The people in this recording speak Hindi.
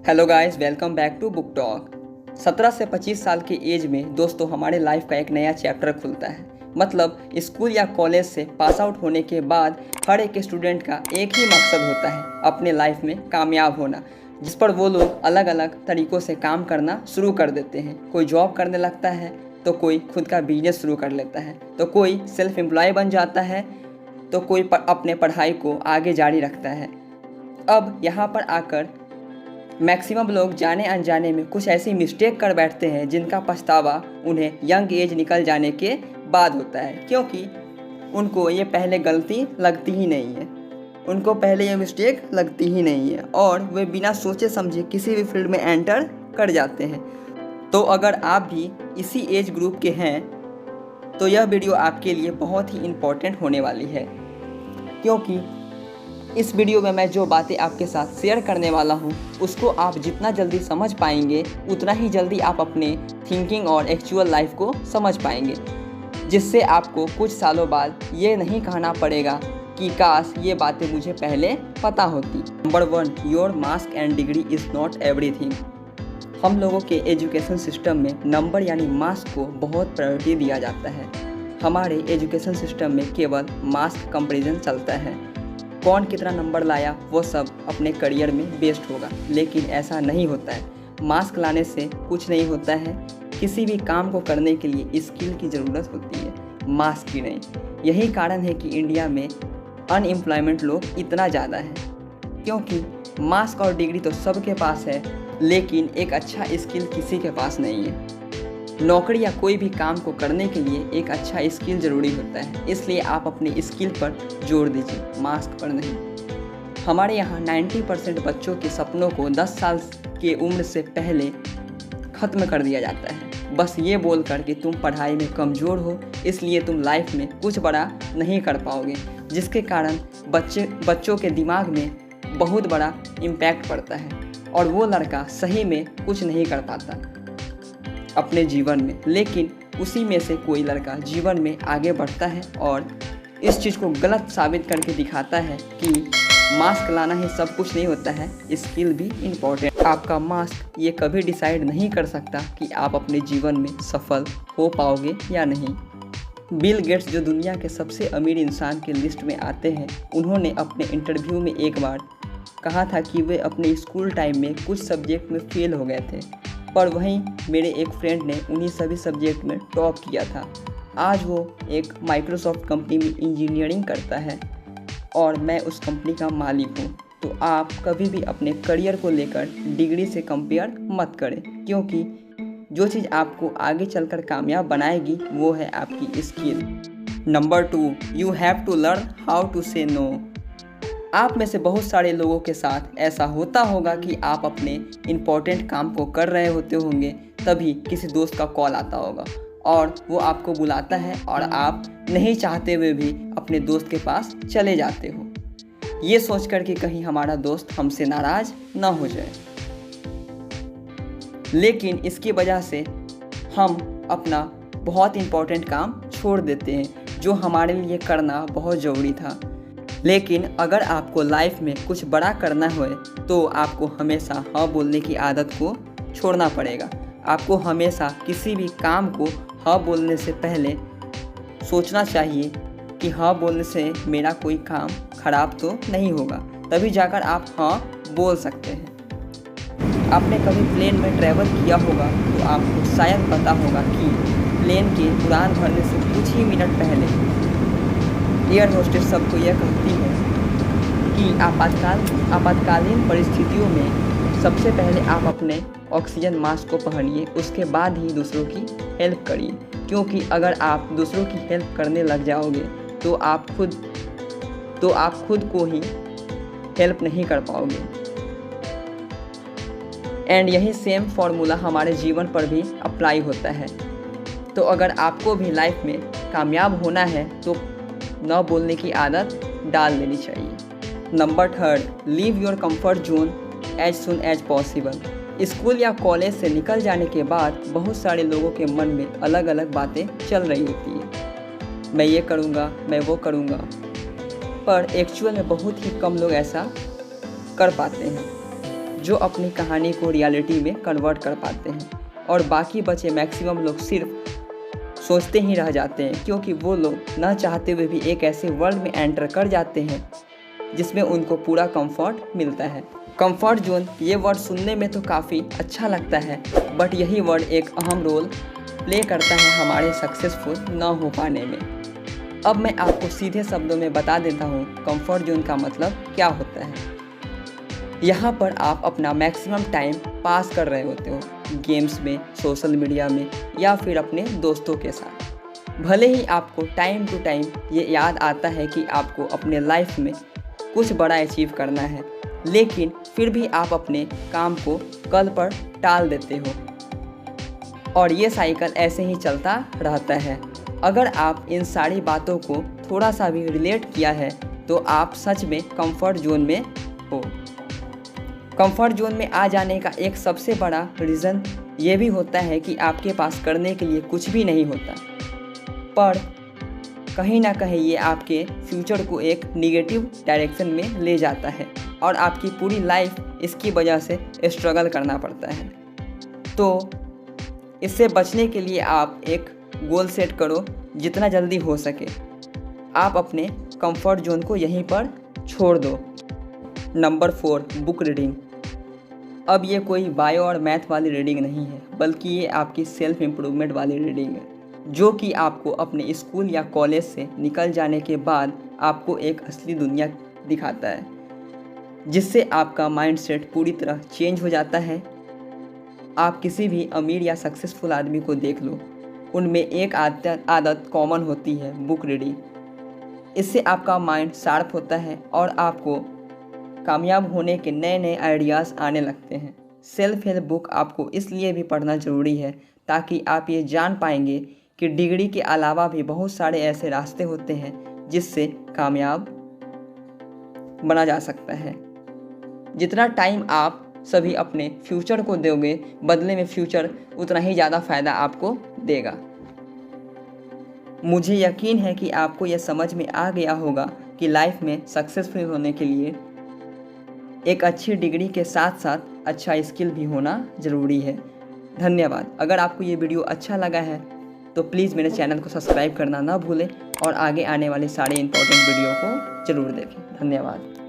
Hello guys, welcome back to book talk. 17 से 25 साल की एज में दोस्तों हमारे लाइफ का एक नया चैप्टर खुलता है। मतलब स्कूल या कॉलेज से पास आउट होने के बाद हर एक स्टूडेंट का एक ही मकसद होता है, अपने लाइफ में कामयाब होना, जिस पर वो लोग अलग अलग तरीक़ों से काम करना शुरू कर देते हैं। कोई जॉब करने लगता है, तो कोई खुद का बिजनेस शुरू कर लेता है, तो कोई सेल्फ एम्प्लॉय बन जाता है, तो कोई अपने पढ़ाई को आगे जारी रखता है। अब यहाँ पर आकर मैक्सिमम लोग जाने अनजाने में कुछ ऐसी मिस्टेक कर बैठते हैं जिनका पछतावा उन्हें यंग एज निकल जाने के बाद होता है, क्योंकि उनको ये पहले गलती लगती ही नहीं है, उनको पहले ये मिस्टेक लगती ही नहीं है और वे बिना सोचे समझे किसी भी फील्ड में एंटर कर जाते हैं। तो अगर आप भी इसी एज ग्रुप के हैं तो यह वीडियो आपके लिए बहुत ही इम्पोर्टेंट होने वाली है, क्योंकि इस वीडियो में मैं जो बातें आपके साथ शेयर करने वाला हूँ उसको आप जितना जल्दी समझ पाएंगे उतना ही जल्दी आप अपने थिंकिंग और एक्चुअल लाइफ को समझ पाएंगे, जिससे आपको कुछ सालों बाद ये नहीं कहना पड़ेगा कि काश ये बातें मुझे पहले पता होती। Number 1, your marks and degree is not everything. हम लोगों के एजुकेशन सिस्टम में नंबर यानी मार्क्स को बहुत प्रायोरिटी दिया जाता है। हमारे एजुकेशन सिस्टम में केवल मार्क्स कंपैरिजन चलता है, कौन कितना नंबर लाया वो सब अपने करियर में बेस्ट होगा, लेकिन ऐसा नहीं होता है। मार्क्स लाने से कुछ नहीं होता है, किसी भी काम को करने के लिए स्किल की ज़रूरत होती है, मार्क्स की नहीं। यही कारण है कि इंडिया में अनएम्प्लॉयमेंट लोग इतना ज़्यादा है, क्योंकि मार्क्स और डिग्री तो सबके पास है, लेकिन एक अच्छा स्किल किसी के पास नहीं है। नौकरी या कोई भी काम को करने के लिए एक अच्छा स्किल ज़रूरी होता है, इसलिए आप अपने स्किल पर जोर दीजिए, मार्क्स पर नहीं। हमारे यहाँ 90% बच्चों के सपनों को 10 साल के उम्र से पहले ख़त्म कर दिया जाता है, बस ये बोलकर कि तुम पढ़ाई में कमज़ोर हो इसलिए तुम लाइफ में कुछ बड़ा नहीं कर पाओगे, जिसके कारण बच्चों के दिमाग में बहुत बड़ा इम्पैक्ट पड़ता है और वो लड़का सही में कुछ नहीं कर पाता अपने जीवन में। लेकिन उसी में से कोई लड़का जीवन में आगे बढ़ता है और इस चीज़ को गलत साबित करके दिखाता है कि मार्क्स लाना ही सब कुछ नहीं होता है, स्किल भी इम्पोर्टेंट। आपका मार्क्स ये कभी डिसाइड नहीं कर सकता कि आप अपने जीवन में सफल हो पाओगे या नहीं। बिल गेट्स जो दुनिया के सबसे अमीर इंसान के लिस्ट में आते हैं, उन्होंने अपने इंटरव्यू में एक बार कहा था कि वे अपने स्कूल टाइम में कुछ सब्जेक्ट में फेल हो गए थे, पर वहीं मेरे एक फ्रेंड ने उन्हीं सभी सब्जेक्ट में टॉप किया था। आज वो एक माइक्रोसॉफ्ट कंपनी में इंजीनियरिंग करता है और मैं उस कंपनी का मालिक हूँ। तो आप कभी भी अपने करियर को लेकर डिग्री से कंपेयर मत करें, क्योंकि जो चीज़ आपको आगे चलकर कामयाब बनाएगी वो है आपकी skill. Number 2, you have to learn how to say no. आप में से बहुत सारे लोगों के साथ ऐसा होता होगा कि आप अपने इम्पोर्टेंट काम को कर रहे होते होंगे, तभी किसी दोस्त का कॉल आता होगा और वो आपको बुलाता है और आप नहीं चाहते हुए भी अपने दोस्त के पास चले जाते हो, ये सोचकर कि कहीं हमारा दोस्त हमसे नाराज़ ना हो जाए। लेकिन इसकी वजह से हम अपना बहुत इम्पोर्टेंट काम छोड़ देते हैं जो हमारे लिए करना बहुत ज़रूरी था। लेकिन अगर आपको लाइफ में कुछ बड़ा करना हो तो आपको हमेशा हाँ बोलने की आदत को छोड़ना पड़ेगा। आपको हमेशा किसी भी काम को हाँ बोलने से पहले सोचना चाहिए कि हाँ बोलने से मेरा कोई काम खराब तो नहीं होगा, तभी जाकर आप हाँ बोल सकते हैं। आपने कभी प्लेन में ट्रैवल किया होगा तो आपको शायद पता होगा कि प्लेन के उड़ान भरने से कुछ ही मिनट पहले एयर होस्टेस सबको यह कहती है कि आपातकालीन परिस्थितियों में सबसे पहले आप अपने ऑक्सीजन मास्क को पहनिए, उसके बाद ही दूसरों की हेल्प करिए, क्योंकि अगर आप दूसरों की हेल्प करने लग जाओगे तो आप खुद को ही हेल्प नहीं कर पाओगे। एंड यही सेम फॉर्मूला हमारे जीवन पर भी अप्लाई होता है। तो अगर आपको भी लाइफ में कामयाब होना है तो न बोलने की आदत डाल लेनी चाहिए। Number 3, leave your comfort zone as soon as possible. School या कॉलेज से निकल जाने के बाद बहुत सारे लोगों के मन में अलग अलग बातें चल रही होती है, मैं ये करूँगा, मैं वो करूँगा, पर एक्चुअल में बहुत ही कम लोग ऐसा कर पाते हैं। जो अपनी कहानी को रियलिटी में कन्वर्ट कर पाते हैं, और बाकी बचे मैक्सिमम लोग सिर्फ सोचते ही रह जाते हैं, क्योंकि वो लोग ना चाहते हुए भी एक ऐसे वर्ल्ड में एंटर कर जाते हैं जिसमें उनको पूरा कंफर्ट मिलता है। कंफर्ट जोन, ये वर्ड सुनने में तो काफ़ी अच्छा लगता है, बट यही वर्ड एक अहम रोल प्ले करता है हमारे सक्सेसफुल ना हो पाने में। अब मैं आपको सीधे शब्दों में बता देता हूँ कंफर्ट जोन का मतलब क्या होता है। यहाँ पर आप अपना मैक्सिमम टाइम पास कर रहे होते हो, गेम्स में, सोशल मीडिया में, या फिर अपने दोस्तों के साथ। भले ही आपको टाइम टू टाइम ये याद आता है कि आपको अपने लाइफ में कुछ बड़ा अचीव करना है, लेकिन फिर भी आप अपने काम को कल पर टाल देते हो, और ये साइकिल ऐसे ही चलता रहता है। अगर आप इन सारी बातों को थोड़ा सा भी रिलेट किया है तो आप सच में कंफर्ट जोन में हो। कंफर्ट जोन में आ जाने का एक सबसे बड़ा रीज़न ये भी होता है कि आपके पास करने के लिए कुछ भी नहीं होता, पर कहीं ना कहीं ये आपके फ्यूचर को एक निगेटिव डायरेक्शन में ले जाता है और आपकी पूरी लाइफ इसकी वजह से स्ट्रगल करना पड़ता है। तो इससे बचने के लिए आप एक गोल सेट करो जितना जल्दी हो सके। आप अपने कंफर्ट जोन को यहीं पर छोड़ दो। Number 4, book reading. अब ये कोई बायो और मैथ वाली रीडिंग नहीं है, बल्कि ये आपकी सेल्फ इम्प्रूवमेंट वाली रीडिंग है, जो कि आपको अपने स्कूल या कॉलेज से निकल जाने के बाद आपको एक असली दुनिया दिखाता है, जिससे आपका माइंडसेट पूरी तरह चेंज हो जाता है। आप किसी भी अमीर या सक्सेसफुल आदमी को देख लो, उनमें एक आदत कॉमन होती है, बुक रीडिंग। इससे आपका माइंड शार्प होता है और आपको कामयाब होने के नए नए आइडियाज़ आने लगते हैं। सेल्फ हेल्प बुक आपको इसलिए भी पढ़ना ज़रूरी है ताकि आप ये जान पाएंगे कि डिग्री के अलावा भी बहुत सारे ऐसे रास्ते होते हैं जिससे कामयाब बना जा सकता है। जितना टाइम आप सभी अपने फ्यूचर को दोगे, बदले में फ्यूचर उतना ही ज़्यादा फ़ायदा आपको देगा। मुझे यकीन है कि आपको यह समझ में आ गया होगा कि लाइफ में सक्सेसफुल होने के लिए एक अच्छी डिग्री के साथ साथ अच्छा स्किल भी होना ज़रूरी है। धन्यवाद। अगर आपको ये वीडियो अच्छा लगा है तो प्लीज़ मेरे चैनल को सब्सक्राइब करना ना भूलें और आगे आने वाले सारे इंपॉर्टेंट वीडियो को ज़रूर देखें। धन्यवाद।